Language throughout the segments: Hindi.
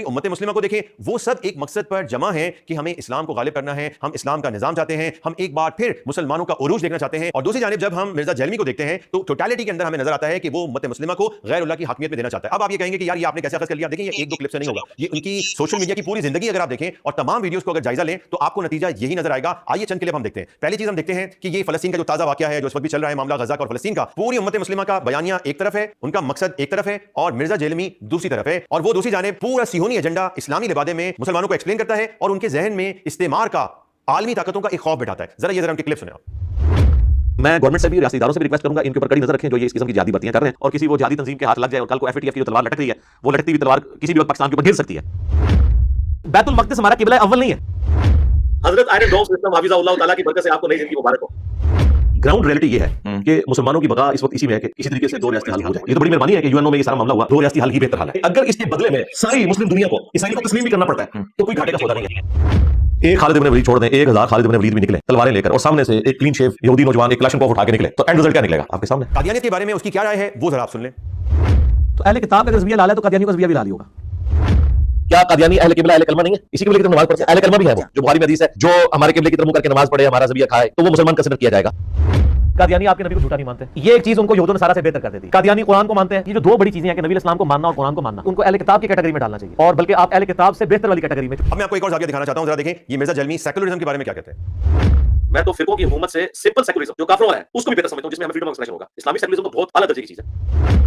उम्मत मुस्लिमा को देखें, वो सब एक मकसद पर जमा है कि हमें इस्लाम को गालिब करना है, हम इस्लाम का निजाम चाहते हैं, हम एक बार फिर मुसलमानों का उरूज देखना चाहते हैं। और दूसरी जानिब जब हम मिर्जा जहलवी को देखते हैं तो टोटलिटी के अंदर हमें नजर आता है कि वो उम्मत मुस्लिमा को गैर अल्लाह की हाकमियत में देना चाहता है। अब आप ये कहेंगे कि यार ये आपने कैसे अखज़ कर लिया? देखिए, ये एक दो क्लिप से नहीं होगा, ये उनकी सोशल मीडिया की पूरी जिंदगी अगर आप देखें और तमाम वीडियोस को अगर जायजा लें तो आपको नतीजा यही नजर आएगा। आइए चंद क्लिप हम देखते हैं। पहली चीज हम देखते हैं कि ये फलस्तीन का जो ताजा वाकया है, जो इस वक्त भी चल रहा है, मामला गजा का और फलस्तीन का, पूरी उम्मत मुस्लिमा का बयानिया एक तरफ है, उनका मकसद एक तरफ है और मिर्जा जहलवी दूसरी तरफ है। और वो दूसरी जानिब पूरा सिहोनी एजेंडा इस्लामी लिबादे में मुसलमानों को एक्सप्लेन करता है और उनके जहन में इस्तेमार का, आलमी ताकतों का एक खौफ बिठाता है। जरा उनके क्लिप सुने आप। मैं गवर्नमेंट से भी, रियासती इदारों से भी रिक्वेस्ट करूंगा, इनके ऊपर कड़ी नजर रखें जो ये इस किस्म की जिहादी बर्तियां कर रहे हैं। और किसी वो जिहादी तंजीम के हाथ लग जाए और कल को एफएटीएफ की जो तलवार लटक रही है, वो लटकती हुई तलवार किसी भी वक्त पाकिस्तान के ऊपर गिर सकती है। बैतुल मक़दिस हमारा किबला अव्वल नहीं है। हजरत आयरन डोम सिस्टम हाफिज़हुल्लाह तआला की बरकत से आपको नई जिंदगी मुबारक हो। ग्राउंड रियलिटी ये है कि मुसलमानों की बका इस वक्त इसी में है कि किसी तरीके से दो रियासती हल हो जाए। ये तो बड़ी मेहरबानी है कि यूएनओ में ये सारा मामला हुआ, दो रियासती हल ही बेहतर हल है। अगर इसके बदले में सारी मुस्लिम दुनिया को ईसाई को तस्लीम भी करना पड़ता है तो कोई घाटे का सौदा नहीं है। एक खालिद इब्न वलीद छोड़ दें, 1000 खालिद इब्न वलीद भी निकले तलवारें लेकर और सामने से एक क्लीन शेव यहूदी नौजवान एक क्लाशनकोफ उठा के निकले, तो एंड रिजल्ट क्या निकलेगा आपके सामने? कादियानियत के बारे में उसकी क्या राय है वो जरा आप सुन लें। तो अहले किताब का रज़विया लाल है तो कादियानी का रज़विया भी लाल ही होगा। क्या कादियानी अहले किबला अहले कलमा नहीं है? इसी किबले की तरफ नमाज पढ़ते हैं, अहले कलमा भी है वो, जो बुखारी में हदीस है, जो हमारे किबले की तरफ मुंह करके नमाज पढ़े, हमारा रज़विया खाए, तो वो मुसलमान कंसीडर किया जाएगा। कादियानी आपके नबी को झूठा नहीं मानते, ये एक चीज उनको यहूद और नसारा से बेहतर कर देती है। कादियानी कुरान को मानते हैं। ये जो दो बड़ी चीजें हैं कि नबी इस्लाम को मानना और कुरान को मानना, उनको अहले किताब की कैटेगरी में डालना चाहिए, और बल्कि आप अहले किताब से बेहतर वाली कैटेगरी में। अब मैं आपको एक और जाविया दिखाना चाहता हूं, जरा देखें ये मिर्जा जहलवी सेकुलरिज्म के बारे में क्या कहते हैं। मैं तो फिरकों की हुकूमत से सिंपल सेकुलरिज्म जो काफिरों वाला है उसको भी बेहतर समझता हूं, जिसमें हमें फ्रीडम ऑफ एक्सप्रेशन होगा। इस्लामिक सेकुलरिज्म तो बहुत आला दर्जे की चीज है।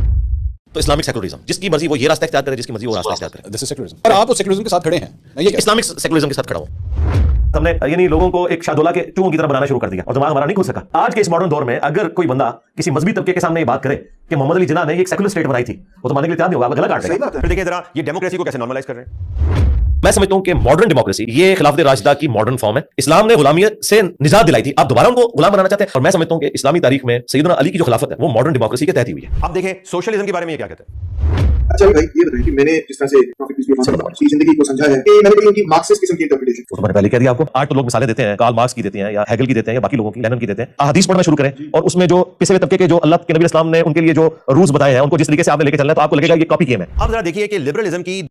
तो इस्लामिक सेकुलरिज्म जिसकी मर्जी वो ये रास्ता इख्तियार करे, जिसकी मर्जी वो रास्ता इख्तियार करे, दिस इज सेकुलरिज्म। और आप उस सेकुलरिज्म के साथ खड़े हैं, मैं ये इस्लामिक सेकुलरिज्म के साथ खड़ा हूं। हमने यानी लोगों को एक शाहदौला के चूहों की तरह बनाना शुरू कर दिया और दिमाग हमारा नहीं खुल सका। आज के इस मॉडर्न दौर में अगर कोई बंदा किसी मजहबी तबके के सामने ये बात करे कि मोहम्मद अली जिन्ना ने एक सेकुलर स्टेट बनाई थी, वो तो मानने के लिए तैयार नहीं होगा, गला काट देगा। फिर देखिए जरा ये डेमोक्रेसी को कैसे नॉर्मलाइज कर रहे हैं। मैं समझता हूं कि मॉडर्न डेमोक्रेसी ये खिलाफत राशिदा की मॉडर्न फॉर्म है। इस्लाम ने गुलामियत से निजात दिलाई थी, आप दोबारा उनको गुलाम बनाना चाहते हैं। और मैं समझता हूं कि इस्लामी तारीख में सैयदना अली की जो खिलाफत है वो मॉडर्न डेमोक्रेसी के तहत ही हुई है। अब देखें सोशलिज्म के बारे में ये क्या कहते हैं। अच्छा भाई ये बताइए कि मैंने जिस तरह से प्रॉफिट पीस की जिंदगी को समझा है कि मैंने कहीं उनकी मार्क्सिस्ट किस्म की इंटरप्रिटेशन, तो मैंने पहले कह दिया आपको। आज तो लोग मिसालें देते हैं, कार्ल मार्क्स की देते हैं या हेगल की देते हैं या बाकी लोगों की, लेनिन की देते हैं। हदीस पढ़ना शुरू करें और उसमें जो पिछले तबके के जो अल्लाह के नबी इस्लाम ने उनके लिए जो रूल्स बताए हैं उनको जिस तरीके से आपने लेके चलना है, तो आपको लगेगा ये कॉपी किए हैं। अब जरा देखिए कि लिबरलिज्म की